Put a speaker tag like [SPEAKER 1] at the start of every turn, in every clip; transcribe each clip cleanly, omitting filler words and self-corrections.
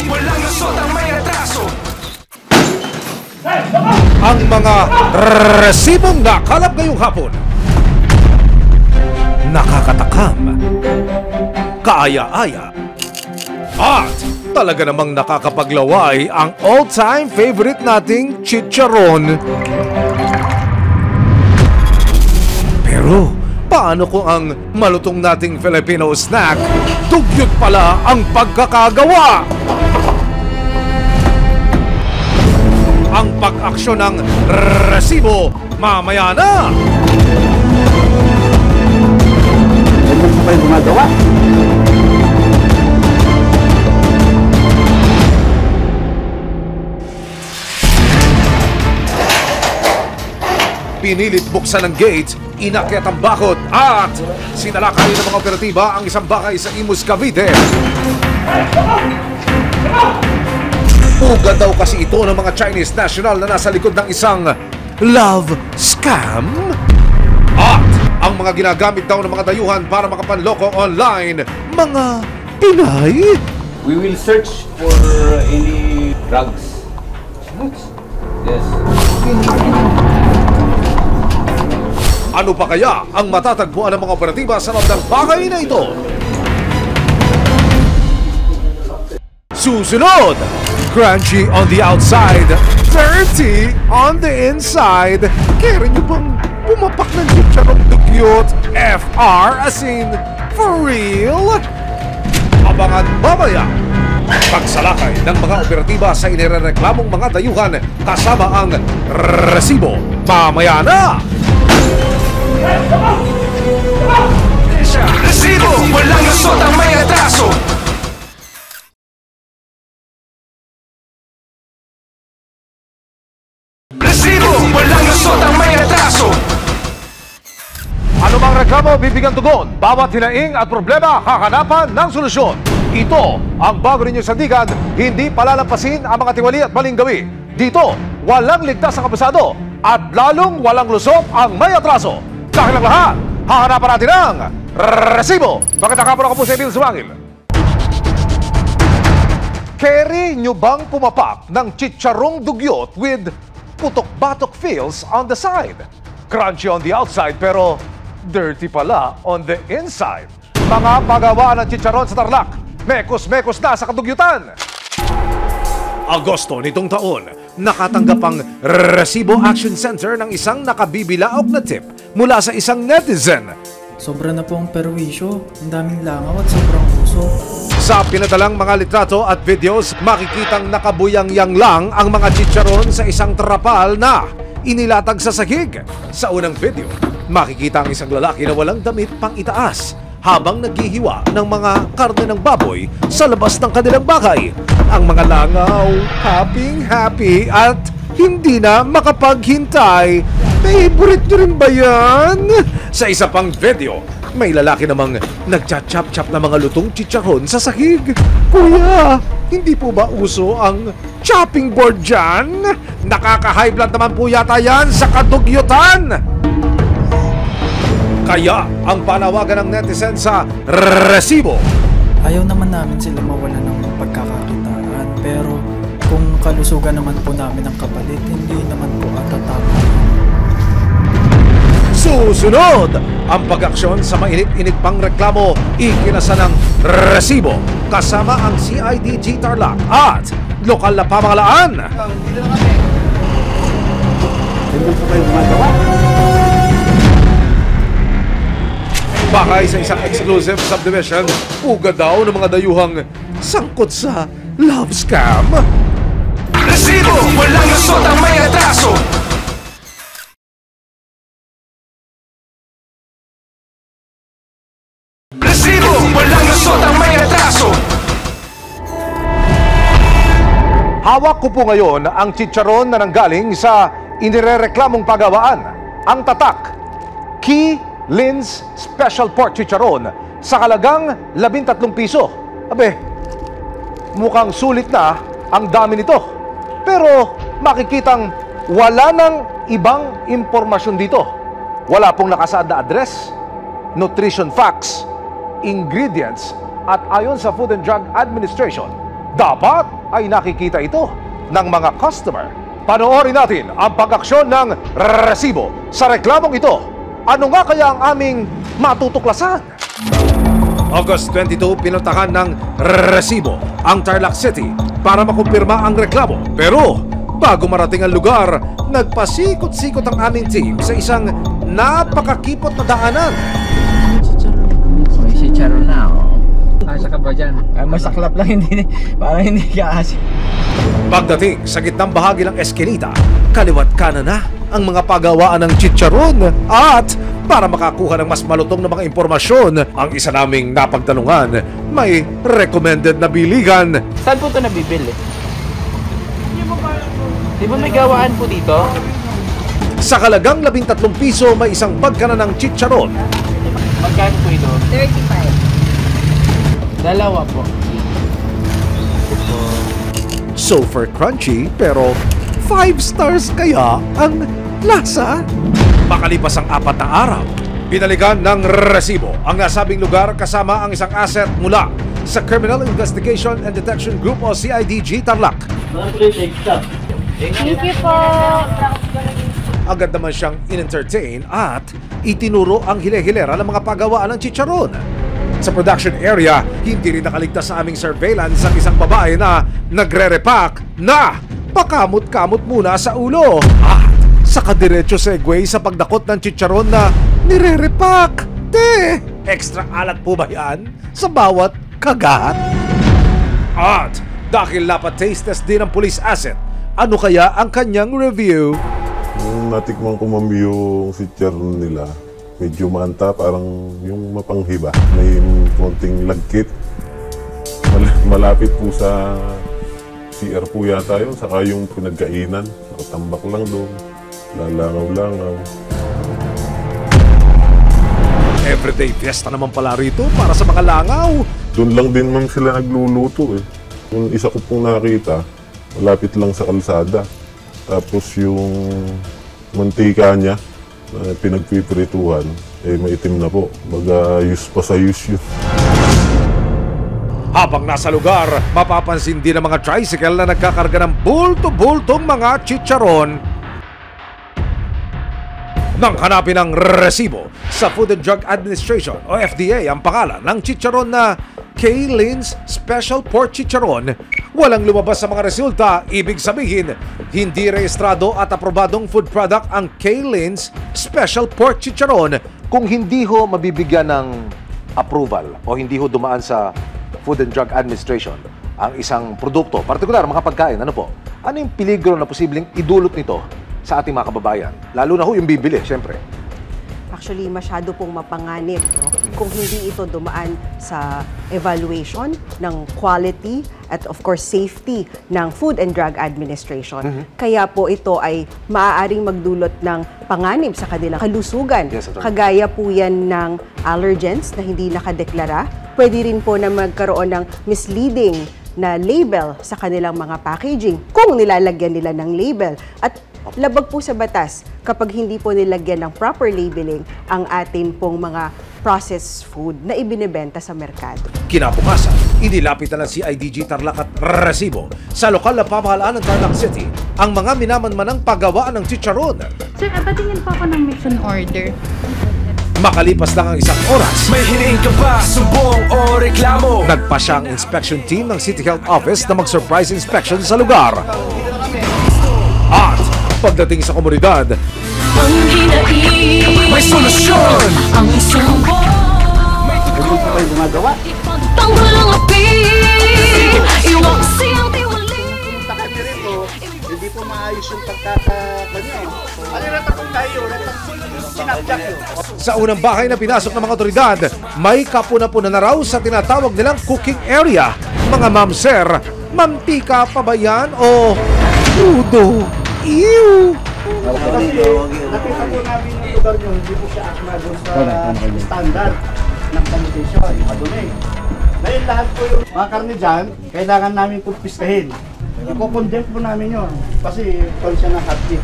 [SPEAKER 1] walang lusot ang may atraso.
[SPEAKER 2] Ang mga resibong nakalap ngayong hapon. Nakakatakam, kaaya-aya, at talaga namang nakakapaglaway ang all-time favorite nating chicharon. Pero paano kung ang malutong nating Filipino snack, dugyot pala ang pagkakagawa? Ang pag-aksyon ng resibo mamaya na!
[SPEAKER 3] Ganyan po kayo gumagawa.
[SPEAKER 2] Pinilit buksan ng gate, inakyat ang bakod at sinalakay ng mga operatiba ang isang bakay sa Imus, Cavite. Uga daw kasi ito ng mga Chinese national na nasa likod ng isang love scam. At ang mga ginagamit daw ng mga dayuhan para makapanloko online, mga Pinay.
[SPEAKER 4] We will search for any drugs. Yes.
[SPEAKER 2] Ano pa kaya ang matatagpuan ng mga operatiba sa loob ng bahay na ito? Susunod! Crunchy on the outside, dirty on the inside. Kaya niyo bang pumapak ng chicharong dugyot? FR as in, for real? Abangan mamaya! Pagsalakay ng mga operatiba sa inirereklamong mga dayuhan kasama ang resibo. Mamaya na!
[SPEAKER 1] Resibo, walang lusot ang may atraso. Resibo, walang lusot ang may atraso.
[SPEAKER 2] Ano bang reklamo bibigyan tugon? Bawat hinaing at problema kakanapan ng solusyon. Ito ang bago ninyong sandigan, hindi palalampasin ang mga tiwali at maling gawi. Dito, walang ligtas ang kabusado at lalong walang lusot ang may atraso. Dahil ang lahat, hahanapan natin ang resibo. Bakit nakapon ako po sa Emil Sumangil? Carry nyo bang pumapak ng chicharong dugyot with putok-batok feels on the side? Crunchy on the outside pero dirty pala on the inside. Mga pagawaan ng chicharon sa Tarlac, mekos-mekos na sa kadugyutan. Agosto nitong taon, nakatanggap ang Resibo Action Center ng isang nakabibilaok na tip mula sa isang netizen.
[SPEAKER 5] Sobra na po ang perwisyo, ang daming langaw at sobrang uso.
[SPEAKER 2] Sa pinadalang mga litrato at videos, makikitang nakabuyang-yang lang ang mga chicharon sa isang trapal na inilatag sa sahig. Sa unang video, makikita ang isang lalaki na walang damit pang itaas habang naghihiwa ng mga karne ng baboy sa labas ng kanilang bahay. Ang mga langaw, happy at hindi na makapaghintay. Favorite nyo rin ba yan? Sa isa pang video, may lalaki namang nagcha-chop-chop na mga lutong chicharon sa sahig. Kuya, hindi po ba uso ang chopping board dyan? Nakaka-high blood naman po yata yan sa kadugyutan. Kaya ang panawagan ng netizen sa resibo.
[SPEAKER 5] Ayaw naman namin sila mawala ng pagkakakitaan, pero kung kalusugan naman po namin ang kapalit, hindi naman po atatama.
[SPEAKER 2] Susunod, ang pag-aksyon sa mainit-init pang reklamo, ikinasa ng resibo kasama ang CIDG Tarlac at lokal na pamahalaan.
[SPEAKER 3] Dito na kami. Ganyan po kayo gumagawa.
[SPEAKER 2] Bakay sa isang exclusive subdivision, uga daw ng mga dayuhang sangkot sa love scam.
[SPEAKER 1] Resibo, walang lusot ang may atraso. Resibo, walang lusot ang may atraso.
[SPEAKER 2] Hawak ko po ngayon ang chicharon na nanggaling sa inirereklamong pagawaan. Ang tatak, Key Lynn's Special Pork Chicharon sa halagang 13 piso. Abe, mukhang sulit na ang dami nito. Pero makikitang wala nang ibang impormasyon dito. Wala pong nakasaad na address, nutrition facts, ingredients, at ayon sa Food and Drug Administration, dapat ay nakikita ito ng mga customer. Panoorin natin ang pag-aksyon ng resibo sa reklamong ito. Ano nga kaya ang aming matutuklasan? August 22, pinuntahan ng resibo ang Tarlac City para makumpirma ang reklamo. Pero bago marating ang lugar, nagpasikot-sikot ang aming team sa isang napakakipot na daanan.
[SPEAKER 3] May si Charo na, oh.
[SPEAKER 6] Asa ka ba dyan?
[SPEAKER 3] Masaklap lang, hindi, parang hindi ka asi.
[SPEAKER 2] Pagdating sa gitnang bahagi ng eskinita, kaliwat kanan na ang mga pagawaan ng chicharon. At para makakuha ng mas malutong na mga impormasyon, ang isa naming napagtanungan, may recommended na biligan.
[SPEAKER 3] Saan po ito nabibili? Di ba may gawaan po dito?
[SPEAKER 2] Sa halagang 13 piso, may isang bag ka na ng chicharon.
[SPEAKER 3] Magkano po ito?
[SPEAKER 7] 35.
[SPEAKER 3] Dalawa po.
[SPEAKER 2] Super crunchy, pero 5 stars kaya ang lasa? Makalipas ang 4 na araw, binalikan ng resibo ang nasabing lugar kasama ang isang asset mula sa Criminal Investigation and Detection Group o CIDG Tarlac.
[SPEAKER 7] Thank you po.
[SPEAKER 2] Agad naman siyang in-entertain at itinuro ang hile-hilera ng mga pagawaan ng chicharon. Sa production area, hindi rin nakaligtas sa aming surveillance ang isang babae na nagre-repack na pakamot-kamot muna sa ulo. At saka diretso segue sa pagdakot ng chicharon na nire-repack. Extra alat po ba yan sa bawat kagat? At dahil taste test din ang police asset, ano kaya ang kanyang review?
[SPEAKER 8] Nung natikman ko ma'am yung chicharon nila, medyo manta, parang yung mapanghiba. May konting lagkit. Malapit po sa CR po yata yun, saka yung pinagkainan. Nakatambak lang doon, lalangaw-langaw.
[SPEAKER 2] Everyday fiesta naman pala rito para sa mga langaw.
[SPEAKER 8] Doon lang din ma'am sila nagluluto eh. Yung isa ko pong nakita, malapit lang sa kalsada. Tapos yung mantika niya, pinagpiprituhan, maitim na po. Mag-use pa sa use yun.
[SPEAKER 2] Habang nasa lugar, mapapansin din ang mga tricycle na nagkakarga ng bulto-bultong mga chicharon. Nang hanapin ang resibo sa Food and Drug Administration o FDA ang pangalan ng chicharon na K-Lynn's Special Pork Chicharon, walang lumabas sa mga resulta. Ibig sabihin, hindi rehistrado at aprobadong food product ang K-Lynn's Special Pork Chicharon kung hindi ho mabibigyan ng approval o hindi ho dumaan sa Food and Drug Administration ang isang produkto, partikular mga pagkain. Ano po? Ano yung peligro na posibleng idulot nito sa ating mga kababayan? Lalo na ho yung bibili, siyempre.
[SPEAKER 9] Actually, masyado pong mapanganib, no? Kung hindi ito dumaan sa evaluation ng quality at of course safety ng Food and Drug Administration. Kaya po ito ay maaaring magdulot ng panganib sa kanilang kalusugan.
[SPEAKER 2] Yes,
[SPEAKER 9] Kagaya po yan ng allergens na hindi nakadeklara. Pwede rin po na magkaroon ng misleading na label sa kanilang mga packaging kung nilalagyan nila ng label. At labag po sa batas kapag hindi po nilagyan ng proper labeling ang atin pong mga processed food na ibinebenta sa merkado.
[SPEAKER 2] Kinabukasan, inilapit na ng CIDG Tarlac at resibo sa lokal na pamahalaan ng Tarlac City ang mga minamanmanang paggawaan ng chicharon.
[SPEAKER 7] Sir, patingin po ako ng mission order.
[SPEAKER 2] Makalipas lang ang isang oras,
[SPEAKER 1] May hiniing ka ba, sumbong o reklamo?
[SPEAKER 2] nagpa siya ang inspection team ng City Health Office na mag-surprise inspection sa lugar. At pagdating sa komunidad,
[SPEAKER 7] Ang hinaing,
[SPEAKER 1] May solusyon!
[SPEAKER 7] ang sumbong,
[SPEAKER 3] Hindi po kayo gumagawa.
[SPEAKER 7] ipagtanggol ang api, iwaksi ang tiwali.
[SPEAKER 3] Punta kami rito, hindi po maayos yung pagkakakanyo. Ano yung natakot tayo? Sinabjak yun.
[SPEAKER 2] sa unang bahay na pinasok ng mga otoridad, may kapuna-puna na raw sa tinatawag nilang cooking area. Mga ma'am sir, mantika pa ba yan o crudo? Ew!
[SPEAKER 3] Kasi nakita po namin yung lugar nyo, hindi po siya akma doon sa standard ng sanitation. Madumi. Ngayon lahat po yung mga karne dyan, kailangan namin kumpiskahin. Iko-condemn po namin yun kasi konsya ng hati.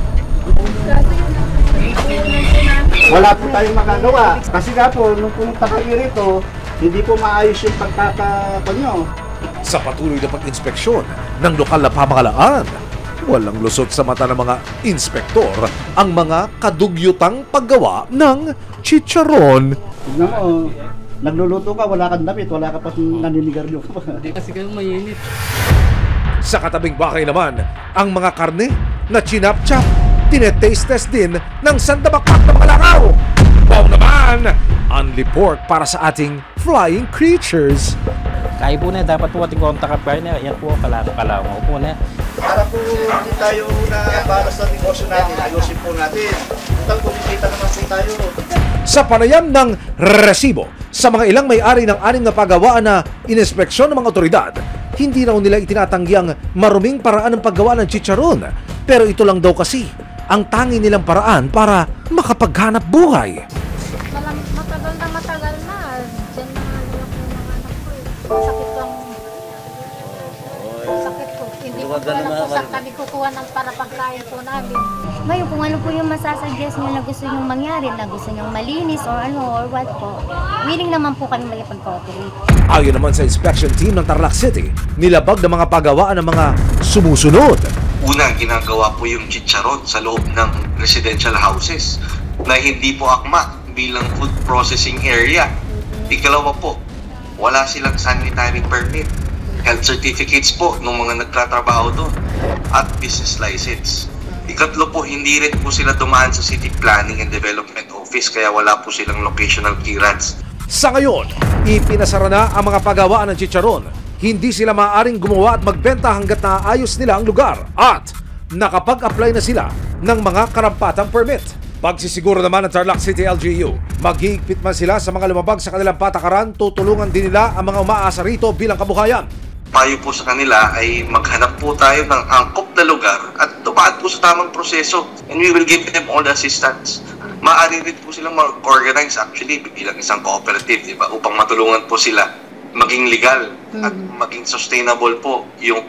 [SPEAKER 3] Wala po tayong magagawa. Kasi nga po, nung pumunta kami rito, hindi po maayos yung pagkakakanyo.
[SPEAKER 2] Sa patuloy na pag-inspeksyon ng lokal na pamahalaan, walang lusot sa mata ng mga inspektor ang mga kadugyutang paggawa ng chicharon.
[SPEAKER 3] Tignan mo, nagluluto ka, wala kang damit, wala ka pa naninigarilyo ka pa.
[SPEAKER 6] Hindi kasi kayo mainit.
[SPEAKER 2] Sa katabing bahay naman, ang mga karne na chinap-chap, tinetaste-test din ng sandabakak ng mga langaw. Wow naman! Only pork para sa ating flying creatures.
[SPEAKER 6] Kaya po na, dapat po ating kontak up na. Yan po, kalaw po na.
[SPEAKER 3] Para po hindi tayo na para sa negosyo natin, ayusin po natin. Total, kumikita naman po tayo.
[SPEAKER 2] Sa panayam ng resibo sa mga ilang may-ari ng 6 na pagawaan na ininspeksyon ng mga otoridad, hindi raw nila itinatanggi ang maruming paraan ng paggawa ng chicharon. Pero ito lang daw kasi ang tangi nilang paraan para makapaghanap buhay.
[SPEAKER 10] Matagal na. Diyan na nga nila po ng anak ko eh. Sakit lang. Sakit ko. Hindi ko alam kung saan kami kukuha ng para pagkain po namin.
[SPEAKER 11] Ngayon, kung ano po yung masasuggest nyo na gusto nyo mangyari, na gusto nyo malinis or ano or what po, willing naman po kami makipag-cooperate.
[SPEAKER 2] Ayon naman sa inspection team ng Tarlac City, nilabag ng mga pagawaan ng mga sumusunod.
[SPEAKER 12] Una, ginagawa po yung chicharon sa loob ng residential houses na hindi po akma bilang food processing area. Ikalawa po, wala silang sanitary permit, health certificates po ng mga nagtatrabaho doon, at business license. Ikatlo po, hindi rin po sila dumaan sa City Planning and Development Office kaya wala po silang locational clearance.
[SPEAKER 2] Sa ngayon, ipinasara na ang mga pagawaan ng chicharon. Hindi sila maaaring gumawa at magbenta hanggat naayos nila ang lugar at nakapag-apply na sila ng mga karampatang permit. Pagsisiguro naman ng Tarlac City LGU, maghihigpit man sila sa mga lumabag sa kanilang patakaran, tutulungan din nila ang mga umaasa rito bilang kabuhayan.
[SPEAKER 12] Payo po sa kanila ay maghanap po tayo ng angkop na lugar at dumaan po sa tamang proseso, and we will give them all the assistance. Maaari rin po silang mag-organize actually bilang isang cooperative, diba? Upang matulungan po sila maging legal at maging sustainable po yung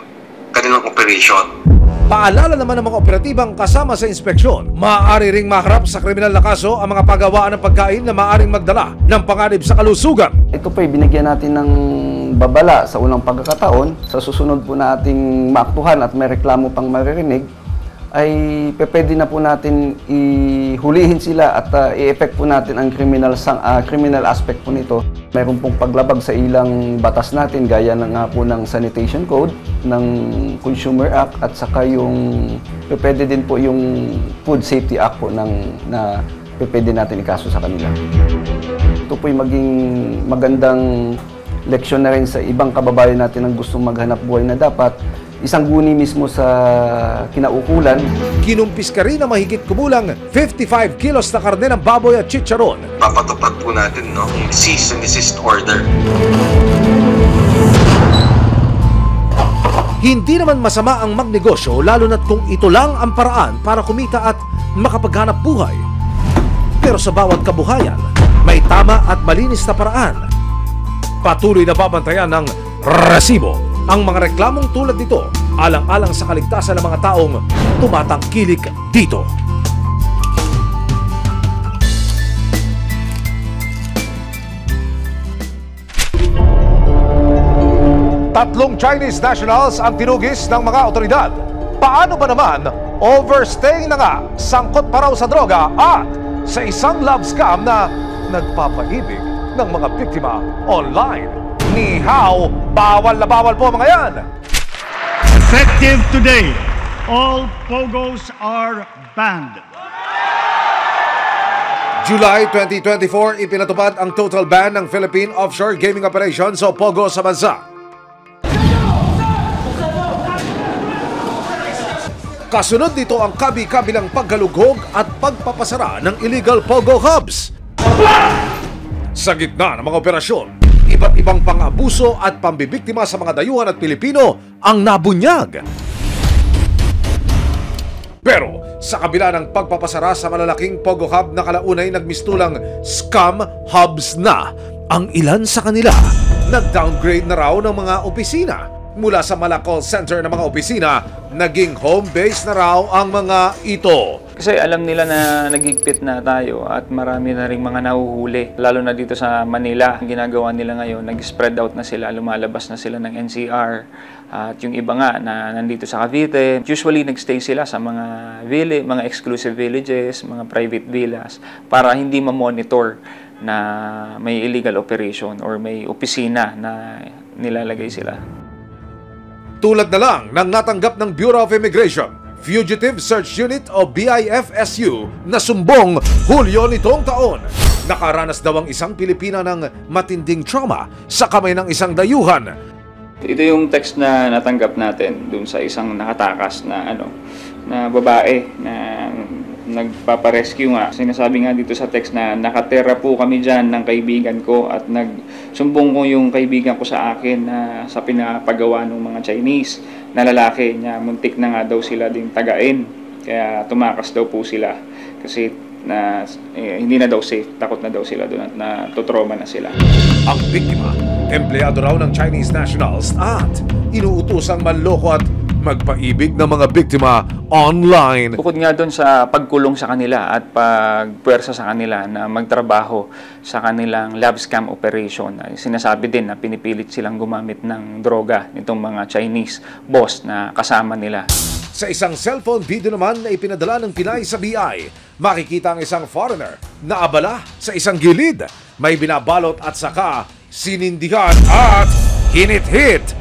[SPEAKER 12] kanilang operation.
[SPEAKER 2] Paalala naman ng mga operatibang kasama sa inspeksyon, maaari ring maharap sa kriminal na kaso ang mga pagawaan ng pagkain na maaaring magdala ng panganib sa kalusugan.
[SPEAKER 13] Ito po ay binigyan natin ng babala sa unang pagkakataon. Sa susunod po nating maaktuhan at may reklamo pang maririnig, ay pwede na po natin ihulihin sila at i-effect po natin ang criminal aspect po nito. Mayroon pong paglabag sa ilang batas natin gaya nga po ng Sanitation Code, ng Consumer Act at saka yung pwede din po yung Food Safety Act po na pwede natin ikaso sa kanila. Ito po yung maging magandang leksyon na rin sa ibang kababayan natin ang gustong maghanap buhay na dapat isang guni mismo sa kinaukulan.
[SPEAKER 2] Kinumpis ka rin na mahigit kumulang 55 kilos na karne ng baboy at chicharon.
[SPEAKER 12] Papatupad po natin yung cease and desist order.
[SPEAKER 2] Hindi naman masama ang magnegosyo lalo na't kung ito lang ang paraan para kumita at makapaghanap buhay. Pero sa bawat kabuhayan, may tama at malinis na paraan. Patuloy na babantayan ng resibo ang mga reklamong tulad nito, alang-alang sa kaligtasan ng mga taong tumatangkilik dito. Tatlong Chinese nationals ang tinugis ng mga otoridad. Paano ba naman overstaying na nga, sangkot pa raw sa droga at sa isang love scam na nagpapaibig ng mga biktima online? Ni hao, bawal na bawal po mga yan!
[SPEAKER 14] Effective today, all POGOs are banned.
[SPEAKER 2] July 2024, ipinatupad ang total ban ng Philippine Offshore Gaming Operations o POGO sa bansa. Kasunod dito ang kabi-kabilang pagkalughog at pagpapasara ng illegal POGO hubs. Sa gitna ng mga operasyon, iba't ibang pang-abuso at pambibiktima sa mga dayuhan at Pilipino ang nabunyag. Pero sa kabila ng pagpapasara sa malalaking POGO hub na kalaunay nagmistulang scam hubs na, ang ilan sa kanila nag-downgrade na raw ng mga opisina. mula sa mala call center ng mga opisina, naging home base na raw ang mga ito.
[SPEAKER 5] Kasi alam nila na naghigpit na tayo at marami na rin mga nahuhuli. Lalo na dito sa Manila, ang ginagawa nila ngayon, nag-spread out na sila, lumalabas na sila ng NCR. At yung iba nga na nandito sa Cavite, usually nagstay sila sa mga exclusive villages, mga private villas, para hindi ma-monitor na may illegal operation or may opisina na nilalagay sila.
[SPEAKER 2] Tulad na lang ng natanggap ng Bureau of Immigration, Fugitive Search Unit o BIFSU na sumbong Hulyo nitong taon. Nakaranas daw ang isang Pilipina ng matinding trauma sa kamay ng isang dayuhan.
[SPEAKER 5] Ito yung text na natanggap natin dun sa isang nakatakas na na babae na nagpaparescue nga. Sinasabi nga dito sa text na nakatera po kami dyan ng kaibigan ko at nagsumbong ko yung kaibigan ko sa akin na sa pinapagawa ng mga Chinese na lalaki niya. Muntik na nga daw sila din tagain. Kaya tumakas daw po sila kasi hindi na daw safe. Takot na daw sila doon at natutroma na sila.
[SPEAKER 2] Ang biktima, empleyado raw ng Chinese nationals at inuutosang manloko at magpaibig ng mga biktima online.
[SPEAKER 5] Bukod nga doon sa pagkulong sa kanila at pagpuwersa sa kanila na magtrabaho sa kanilang lab scam operation, sinasabi din na pinipilit silang gumamit ng droga nitong mga Chinese boss na kasama nila.
[SPEAKER 2] Sa isang cellphone video naman na ipinadala ng Pinay sa BI, makikita ang isang foreigner na abala sa isang gilid. May binabalot at saka sinindihan at hinit-hit.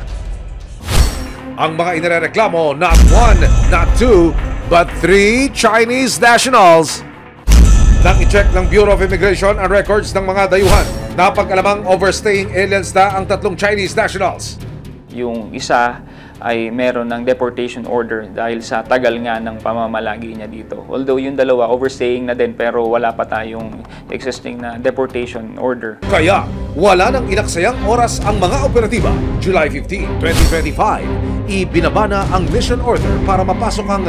[SPEAKER 2] Ang mga inireklamo, not 1, not 2, but 3 Chinese nationals. Nang i-check ng Bureau of Immigration ang records ng mga dayuhan, napag-alamang overstaying aliens na ang 3 Chinese nationals.
[SPEAKER 5] Yung isa ay meron ng deportation order dahil sa tagal nga ng pamamalagi niya dito. Although yung dalawa overstaying na din pero wala pa tayong existing na deportation order.
[SPEAKER 2] Kaya wala nang inaksayang oras ang mga operatiba. July 15, 2025, ibinaba na ang mission order para mapasok ang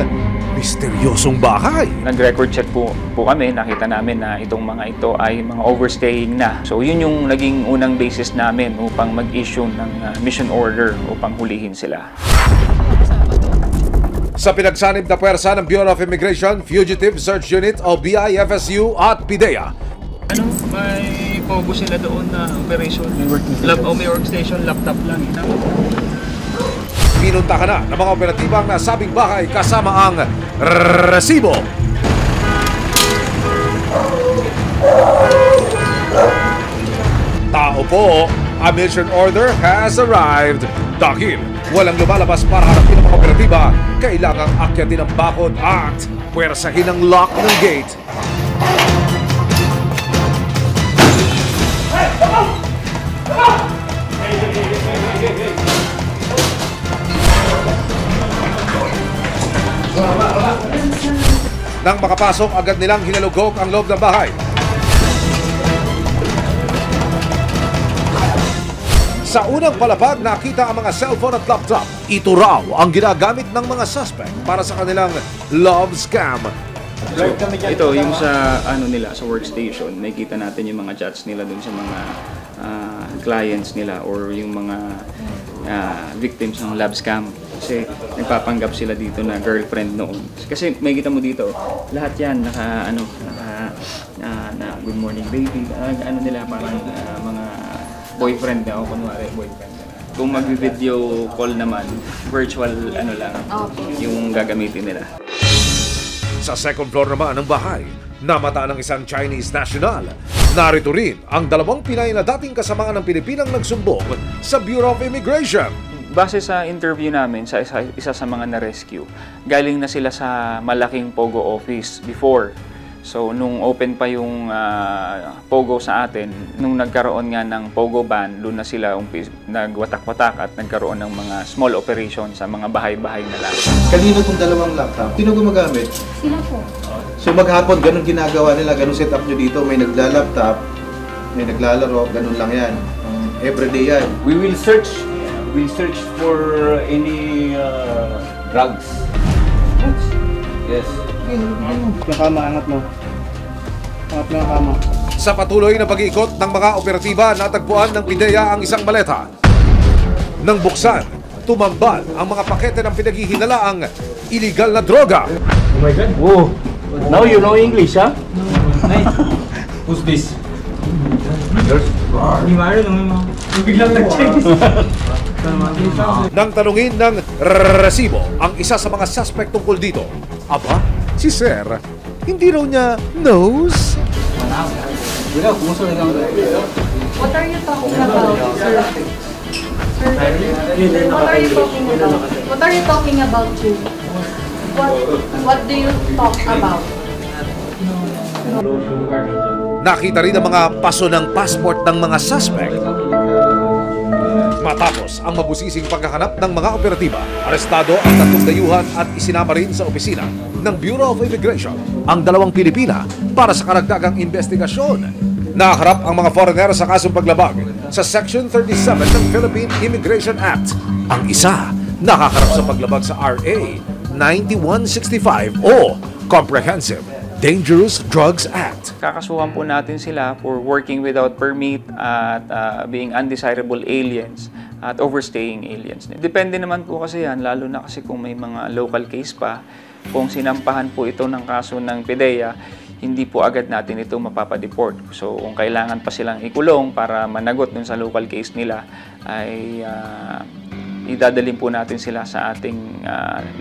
[SPEAKER 2] misteryosong bahay.
[SPEAKER 5] Nag-record check po kami, nakita namin na itong mga ito ay mga overstaying na. So yun yung naging unang basis namin upang mag-issue ng mission order upang hulihin sila.
[SPEAKER 2] Sa pinagsanib na puwersa ng Bureau of Immigration, Fugitive Search Unit o BIFSU at PIDEA.
[SPEAKER 5] May pogo sila doon na operation. May workstation, laptop lang.
[SPEAKER 2] Pinunta ka na ng mga operatiba ang nasabing bahay kasama ang resibo. Tao po, a mission order has arrived. Dahil walang lumalabas para harapin ang mga operatiba, kailangang akyatin ang bakod at puwersahin ang lock ng gate. Nang makapasok, agad nilang hinalugog ang loob ng bahay. Sa unang palapag, nakita ang mga cellphone at laptop. Ito raw ang ginagamit ng mga suspect para sa kanilang love scam.
[SPEAKER 5] Ito yung sa sa workstation, nakikita natin yung mga chats nila dun sa mga clients nila or yung mga victims ng love scam. Kasi nagpapanggap sila dito na girlfriend noon. Kasi makikita mo dito, lahat yan naka good morning baby, nila parang mga boyfriend na o kunwari boyfriend na. Kung mag-video call naman, virtual lang yung gagamitin nila.
[SPEAKER 2] Sa second floor naman ng bahay, namata ng isang Chinese national. Narito rin ang 2 Pinay na dating kasamaan ng Pilipinang nagsumbong sa Bureau of Immigration.
[SPEAKER 5] Base sa interview namin sa isa sa mga na-rescue, galing na sila sa malaking Pogo office before. So, nung open pa yung Pogo sa atin, nung nagkaroon nga ng Pogo ban, doon na sila nagwatak-watak at nagkaroon ng mga small operation sa mga bahay-bahay na lang.
[SPEAKER 15] Kanino itong 2 laptop? Sino gumagamit?
[SPEAKER 11] Sila po.
[SPEAKER 15] So maghapon, ganun ginagawa nila, ganun setup nyo dito, may nagla-laptop, may naglalaro, ganun lang yan. Everyday yan.
[SPEAKER 4] We will search for any drugs. Yes.
[SPEAKER 3] Yung kama, angat mo. Angat mo yung kama.
[SPEAKER 2] Sa patuloy na pag-iikot ng mga operatiba, natagpuan ng PIDEA ang isang maleta. Nang buksan, tumambal ang mga pakete ng pinaghihinalaang illegal na droga.
[SPEAKER 6] Oh my God. Whoa. Now you know English, huh? Who's this? Hindi maaari naman biglang nag-check.
[SPEAKER 2] Nang tanungin ng resibo ang isa sa mga suspect tungkol dito, aba, si Sir, hindi raw niya knows.
[SPEAKER 10] What are you talking about, sir? What are you talking about? What are you talking about, Jim? What do you talk about?
[SPEAKER 2] Nakita rin ang mga paso ng passport ng mga suspect. Matapos ang mabusising pagkahanap ng mga operatiba, arestado ang 3 dayuhan at isinama rin sa opisina ng Bureau of Immigration ang 2 Pilipina para sa karagdagang investigasyon. Nakaharap ang mga foreigner sa kasong paglabag sa Section 37 ng Philippine Immigration Act. Ang isa nakaharap sa paglabag sa RA 9165 o Comprehensive Dangerous Drugs Act.
[SPEAKER 5] Kakasuhan po natin sila for working without permit at being undesirable aliens at overstaying aliens. Depende naman po kasi yan, lalo na kasi kung may mga local case pa, kung sinampahan po ito ng kaso ng PDEA, hindi po agad natin ito mapapadeport. So kung kailangan pa silang ikulong para managot dun sa local case nila, ay idadalhin po natin sila sa ating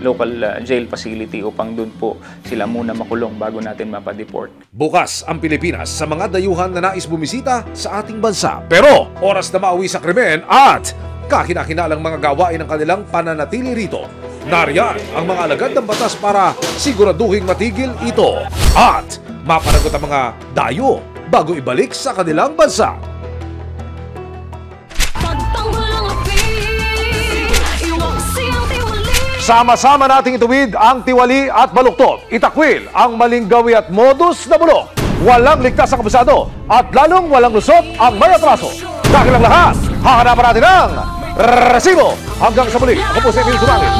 [SPEAKER 5] local jail facility upang doon po sila muna makulong bago natin mapadeport.
[SPEAKER 2] Bukas ang Pilipinas sa mga dayuhan na nais bumisita sa ating bansa. Pero oras na mauwi sa krimen at kakinakinalang mga gawain ng kanilang pananatili rito. Nariyan ang mga alagad ng batas para siguraduhing matigil ito at mapanagot ang mga dayo bago ibalik sa kanilang bansa. Sama-sama nating ituwid ang tiwali at baluktot. Itakwil ang maling gawi at modus na bulok. Walang ligtas ang kabusado at lalong walang lusot ang may atraso. Dahil ang lahat, hahanapan natin ang resibo. Hanggang sa muli, ako po si Emil Sumangit.